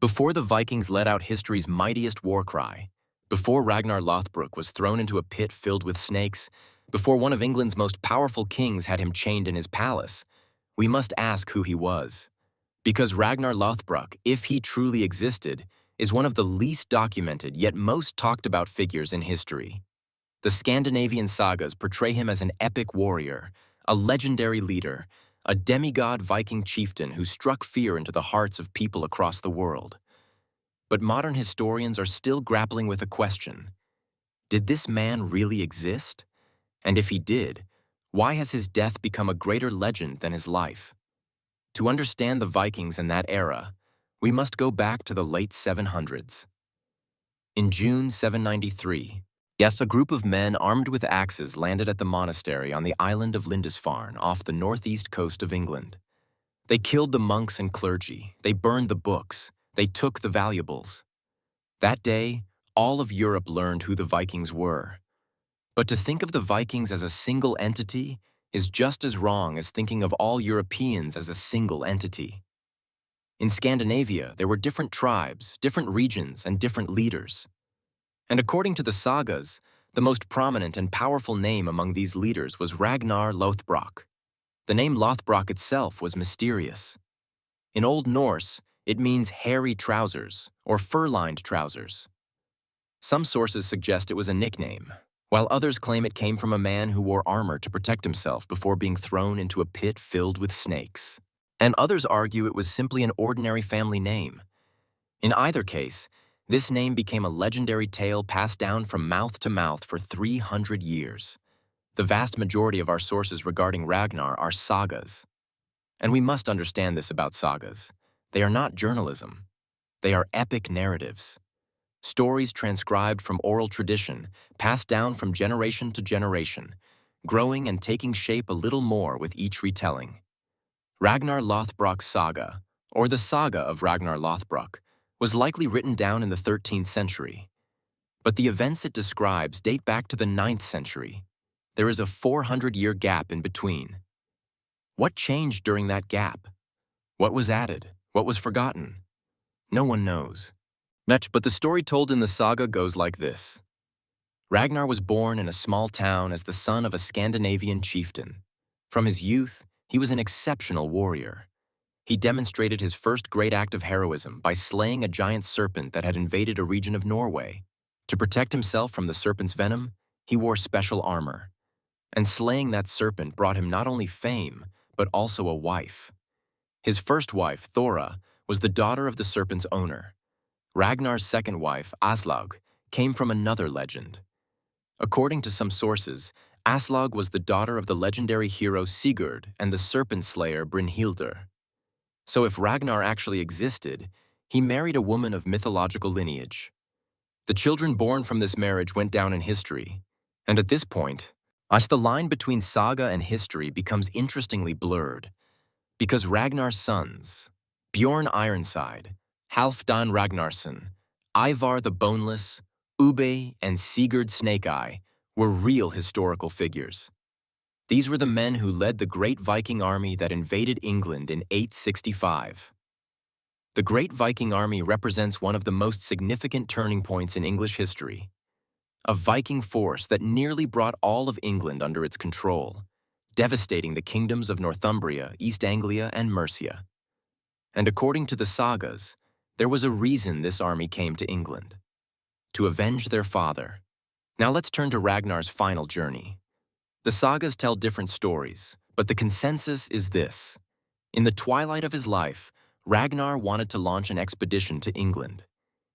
Before the Vikings let out history's mightiest war cry, before Ragnar Lothbrok was thrown into a pit filled with snakes, before one of England's most powerful kings had him chained in his palace, we must ask who he was. Because Ragnar Lothbrok, if he truly existed, is one of the least documented yet most talked about figures in history. The Scandinavian sagas portray him as an epic warrior, a legendary leader, a demigod Viking chieftain who struck fear into the hearts of people across the world. But modern historians are still grappling with a question. Did this man really exist? And if he did, why has his death become a greater legend than his life? To understand the Vikings in that era, we must go back to the late 700s. In June 793, yes, a group of men armed with axes landed at the monastery on the island of Lindisfarne off the northeast coast of England. They killed the monks and clergy, they burned the books, they took the valuables. That day, all of Europe learned who the Vikings were. But to think of the Vikings as a single entity is just as wrong as thinking of all Europeans as a single entity. In Scandinavia, there were different tribes, different regions, and different leaders. And according to the sagas, the most prominent and powerful name among these leaders was Ragnar Lothbrok. The name Lothbrok itself was mysterious. In Old Norse, it means hairy trousers or fur-lined trousers. Some sources suggest it was a nickname, while others claim it came from a man who wore armor to protect himself before being thrown into a pit filled with snakes. And others argue it was simply an ordinary family name. In either case, this name became a legendary tale passed down from mouth to mouth for 300 years. The vast majority of our sources regarding Ragnar are sagas. And we must understand this about sagas. They are not journalism. They are epic narratives. Stories transcribed from oral tradition, passed down from generation to generation, growing and taking shape a little more with each retelling. Ragnar Lothbrok's saga, or the saga of Ragnar Lothbrok, was likely written down in the 13th century. But the events it describes date back to the 9th century. There is a 400-year gap in between. What changed during that gap? What was added? What was forgotten? No one knows. But the story told in the saga goes like this. Ragnar was born in a small town as the son of a Scandinavian chieftain. From his youth, he was an exceptional warrior. He demonstrated his first great act of heroism by slaying a giant serpent that had invaded a region of Norway. To protect himself from the serpent's venom, he wore special armor. And slaying that serpent brought him not only fame, but also a wife. His first wife, Thora, was the daughter of the serpent's owner. Ragnar's second wife, Aslaug, came from another legend. According to some sources, Aslaug was the daughter of the legendary hero Sigurd and the serpent slayer Brynhildr. So if Ragnar actually existed, he married a woman of mythological lineage. The children born from this marriage went down in history, and at this point, the line between saga and history becomes interestingly blurred, because Ragnar's sons, Bjorn Ironside, Halfdan Ragnarsson, Ivar the Boneless, Ube, and Sigurd Snake-Eye were real historical figures. These were the men who led the Great Viking Army that invaded England in 865. The Great Viking Army represents one of the most significant turning points in English history. A Viking force that nearly brought all of England under its control, devastating the kingdoms of Northumbria, East Anglia, and Mercia. And according to the sagas, there was a reason this army came to England: to avenge their father. Now let's turn to Ragnar's final journey. The sagas tell different stories, but the consensus is this. In the twilight of his life, Ragnar wanted to launch an expedition to England.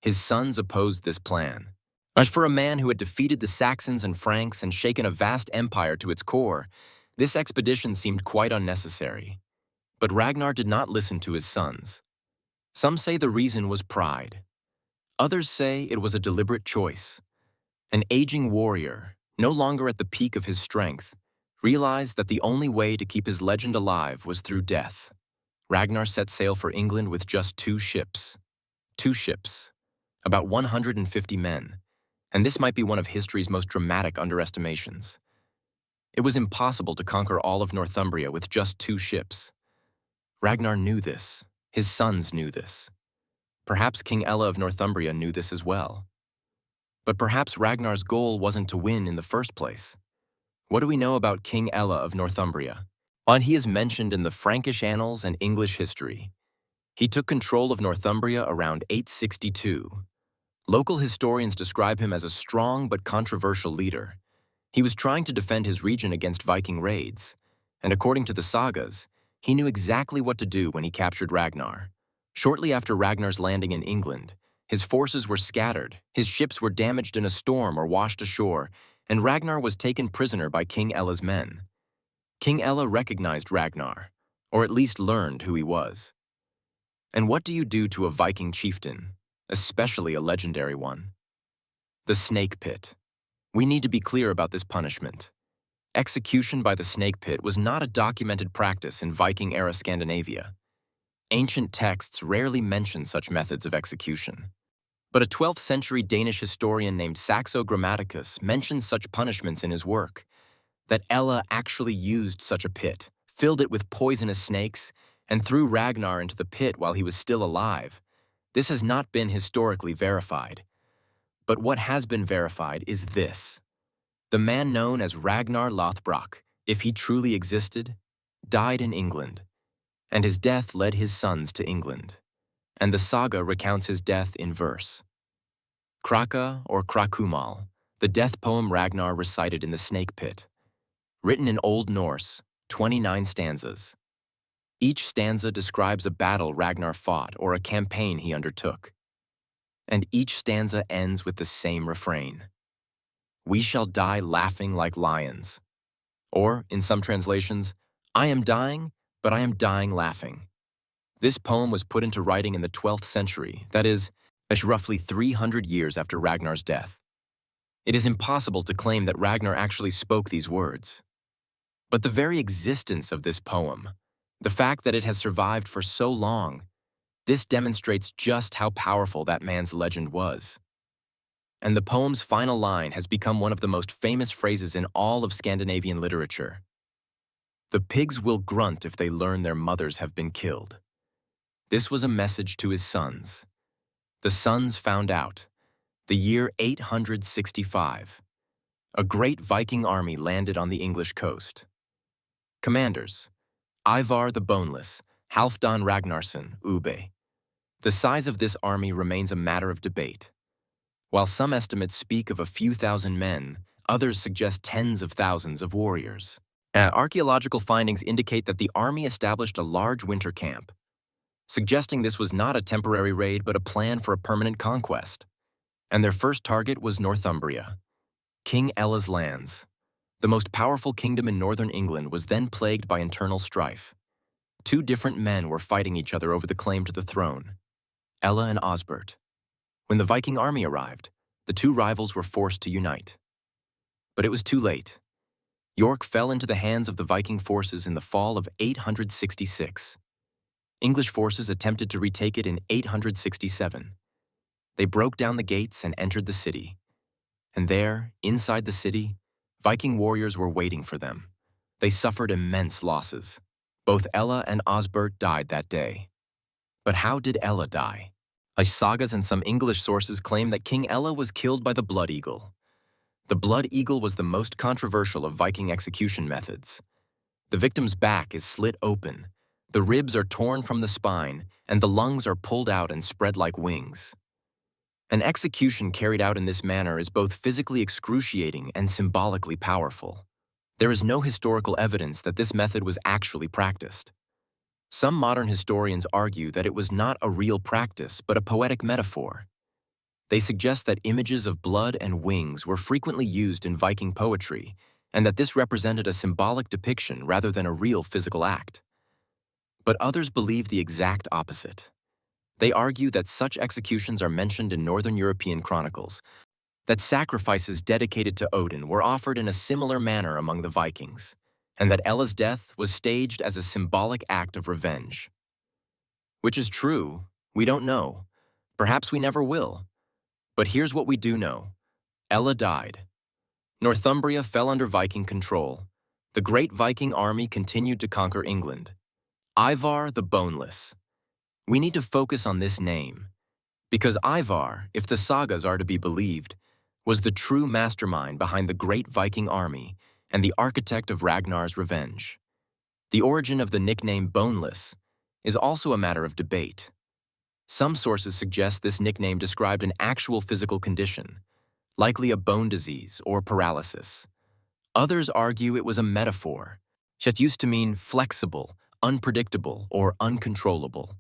His sons opposed this plan. As for a man who had defeated the Saxons and Franks and shaken a vast empire to its core, this expedition seemed quite unnecessary. But Ragnar did not listen to his sons. Some say the reason was pride. Others say it was a deliberate choice. An aging warrior, no longer at the peak of his strength, realized that the only way to keep his legend alive was through death. Ragnar set sail for England with just 2 ships. 2 ships, about 150 men, and this might be one of history's most dramatic underestimations. It was impossible to conquer all of Northumbria with just 2 ships. Ragnar knew this. His sons knew this. Perhaps King Aella of Northumbria knew this as well. But perhaps Ragnar's goal wasn't to win in the first place. What do we know about King Aella of Northumbria? While he is mentioned in the Frankish annals and English history, he took control of Northumbria around 862. Local historians describe him as a strong but controversial leader. He was trying to defend his region against Viking raids, and according to the sagas, he knew exactly what to do when he captured Ragnar. Shortly after Ragnar's landing in England, his forces were scattered, his ships were damaged in a storm or washed ashore, and Ragnar was taken prisoner by King Ella's men. King Aella recognized Ragnar, or at least learned who he was. And what do you do to a Viking chieftain, especially a legendary one? The snake pit. We need to be clear about this punishment. Execution by the snake pit was not a documented practice in Viking-era Scandinavia. Ancient texts rarely mention such methods of execution. But a 12th century Danish historian named Saxo Grammaticus mentions such punishments in his work, that Aella actually used such a pit, filled it with poisonous snakes, and threw Ragnar into the pit while he was still alive. This has not been historically verified. But what has been verified is this. The man known as Ragnar Lothbrok, if he truly existed, died in England, and his death led his sons to England. And the saga recounts his death in verse. Kraka or Krakumal, the death poem Ragnar recited in the snake pit. Written in Old Norse, 29 stanzas. Each stanza describes a battle Ragnar fought or a campaign he undertook. And each stanza ends with the same refrain. We shall die laughing like lions. Or, in some translations, I am dying, but I am dying laughing. This poem was put into writing in the 12th century, that is, roughly 300 years after Ragnar's death. It is impossible to claim that Ragnar actually spoke these words. But the very existence of this poem, the fact that it has survived for so long, this demonstrates just how powerful that man's legend was. And the poem's final line has become one of the most famous phrases in all of Scandinavian literature. The pigs will grunt if they learn their mothers have been killed. This was a message to his sons. The sons found out. The year 865. A great Viking army landed on the English coast. Commanders: Ivar the Boneless, Halfdan Ragnarsson, Ube. The size of this army remains a matter of debate. While some estimates speak of a few thousand men, others suggest tens of thousands of warriors. Archaeological findings indicate that the army established a large winter camp, suggesting this was not a temporary raid but a plan for a permanent conquest. And their first target was Northumbria, King Aella's lands. The most powerful kingdom in northern England was then plagued by internal strife. Two different men were fighting each other over the claim to the throne, Aella and Osbert. When the Viking army arrived, the two rivals were forced to unite. But it was too late. York fell into the hands of the Viking forces in the fall of 866. English forces attempted to retake it in 867. They broke down the gates and entered the city. And there, inside the city, Viking warriors were waiting for them. They suffered immense losses. Both Aella and Osbert died that day. But how did Aella die? Sagas and some English sources claim that King Aella was killed by the blood eagle. The blood eagle was the most controversial of Viking execution methods. The victim's back is slit open, the ribs are torn from the spine, and the lungs are pulled out and spread like wings. An execution carried out in this manner is both physically excruciating and symbolically powerful. There is no historical evidence that this method was actually practiced. Some modern historians argue that it was not a real practice, but a poetic metaphor. They suggest that images of blood and wings were frequently used in Viking poetry, and that this represented a symbolic depiction rather than a real physical act. But others believe the exact opposite. They argue that such executions are mentioned in Northern European chronicles, that sacrifices dedicated to Odin were offered in a similar manner among the Vikings, and that Ella's death was staged as a symbolic act of revenge. Which is true, we don't know. Perhaps we never will. But here's what we do know. Aella died. Northumbria fell under Viking control. The Great Viking Army continued to conquer England. Ivar the Boneless. We need to focus on this name. Because Ivar, if the sagas are to be believed, was the true mastermind behind the Great Viking Army and the architect of Ragnar's revenge. The origin of the nickname Boneless is also a matter of debate. Some sources suggest this nickname described an actual physical condition, likely a bone disease or paralysis. Others argue it was a metaphor, that used to mean flexible, unpredictable, or uncontrollable.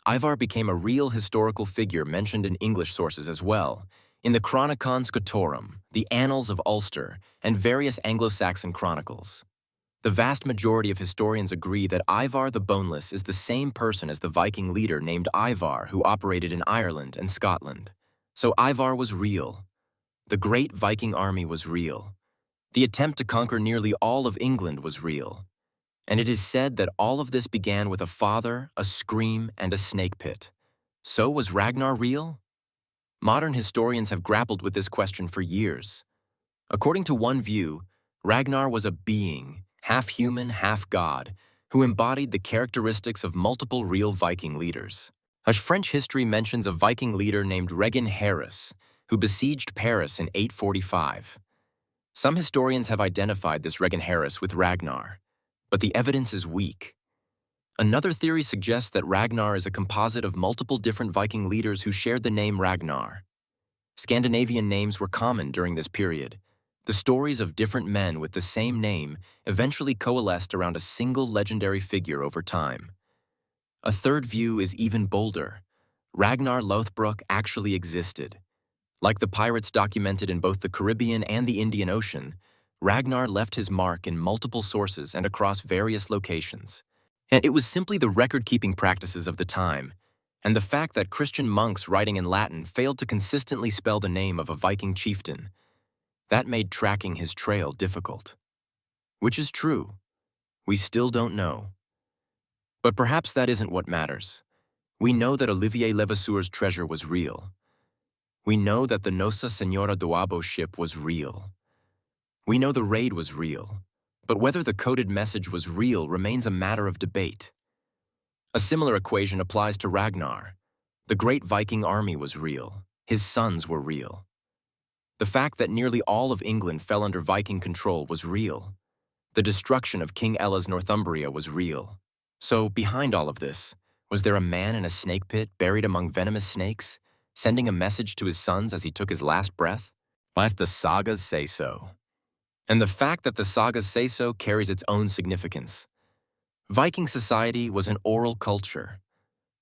Ivar became a real historical figure mentioned in English sources as well, in the Chronicon Scotorum, the Annals of Ulster, and various Anglo-Saxon chronicles. The vast majority of historians agree that Ivar the Boneless is the same person as the Viking leader named Ivar who operated in Ireland and Scotland. So Ivar was real. The Great Viking Army was real. The attempt to conquer nearly all of England was real. And it is said that all of this began with a father, a scream, and a snake pit. So was Ragnar real? Modern historians have grappled with this question for years. According to one view, Ragnar was a being, half human, half god, who embodied the characteristics of multiple real Viking leaders. As French history mentions a Viking leader named Ragnar Lothbrok, who besieged Paris in 845. Some historians have identified this Ragnar Lothbrok with Ragnar, but the evidence is weak. Another theory suggests that Ragnar is a composite of multiple different Viking leaders who shared the name Ragnar. Scandinavian names were common during this period. The stories of different men with the same name eventually coalesced around a single legendary figure over time. A third view is even bolder. Ragnar Lothbrok actually existed. Like the pirates documented in both the Caribbean and the Indian Ocean, Ragnar left his mark in multiple sources and across various locations. And it was simply the record-keeping practices of the time, and the fact that Christian monks writing in Latin failed to consistently spell the name of a Viking chieftain, that made tracking his trail difficult. Which is true. We still don't know. But perhaps that isn't what matters. We know that Olivier Levasseur's treasure was real. We know that the Nossa Senhora do Abo ship was real. We know the raid was real. But whether the coded message was real remains a matter of debate. A similar equation applies to Ragnar. The Great Viking Army was real. His sons were real. The fact that nearly all of England fell under Viking control was real. The destruction of King Aella's Northumbria was real. So, behind all of this, was there a man in a snake pit buried among venomous snakes, sending a message to his sons as he took his last breath? Let the sagas say so. And the fact that the sagas say so carries its own significance. Viking society was an oral culture.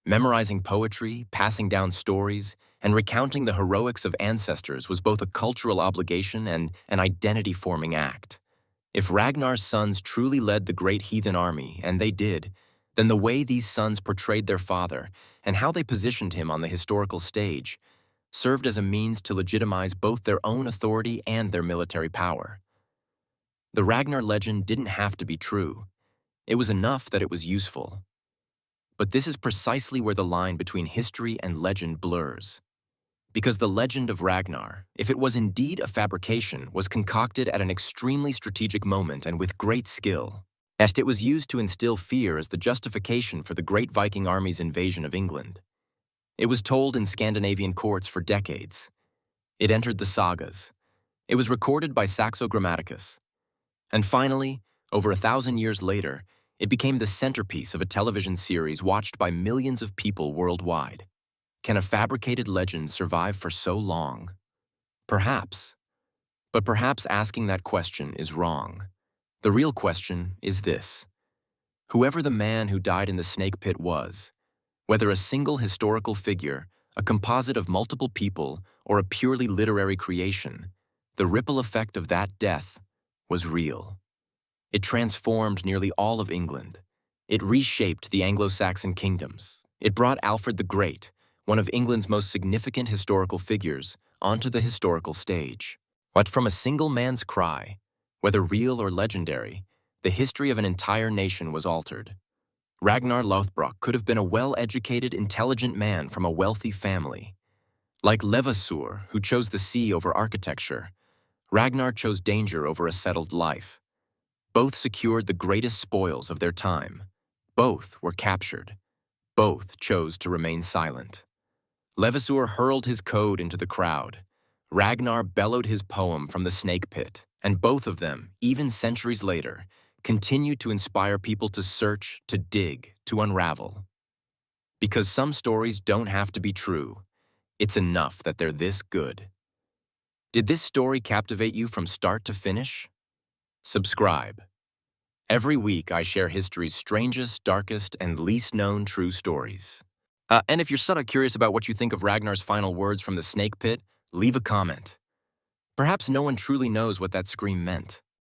Memorizing poetry, passing down stories, and recounting the heroics of ancestors was both a cultural obligation and an identity-forming act. If Ragnar's sons truly led the Great Heathen Army, and they did, then the way these sons portrayed their father and how they positioned him on the historical stage served as a means to legitimize both their own authority and their military power. The Ragnar legend didn't have to be true. It was enough that it was useful. But this is precisely where the line between history and legend blurs. Because the legend of Ragnar, if it was indeed a fabrication, was concocted at an extremely strategic moment and with great skill. As it was used to instill fear as the justification for the Great Viking Army's invasion of England. It was told in Scandinavian courts for decades. It entered the sagas. It was recorded by Saxo Grammaticus. And finally, over 1,000 years later, it became the centerpiece of a television series watched by millions of people worldwide. Can a fabricated legend survive for so long? Perhaps. But perhaps asking that question is wrong. The real question is this. Whoever the man who died in the snake pit was, whether a single historical figure, a composite of multiple people, or a purely literary creation, the ripple effect of that death was real. It transformed nearly all of England. It reshaped the Anglo-Saxon kingdoms. It brought Alfred the Great, one of England's most significant historical figures, onto the historical stage. But from a single man's cry, whether real or legendary, the history of an entire nation was altered. Ragnar Lothbrok could have been a well-educated, intelligent man from a wealthy family. Like Levasseur, who chose the sea over architecture, Ragnar chose danger over a settled life. Both secured the greatest spoils of their time. Both were captured. Both chose to remain silent. Levasseur hurled his code into the crowd. Ragnar bellowed his poem from the snake pit, and both of them, even centuries later, continued to inspire people to search, to dig, to unravel. Because some stories don't have to be true. It's enough that they're this good. Did this story captivate you from start to finish? Subscribe. Every week, I share history's strangest, darkest, and least known true stories. And if you're sort of curious about what you think of Ragnar's final words from the snake pit, leave a comment. Perhaps no one truly knows what that scream meant.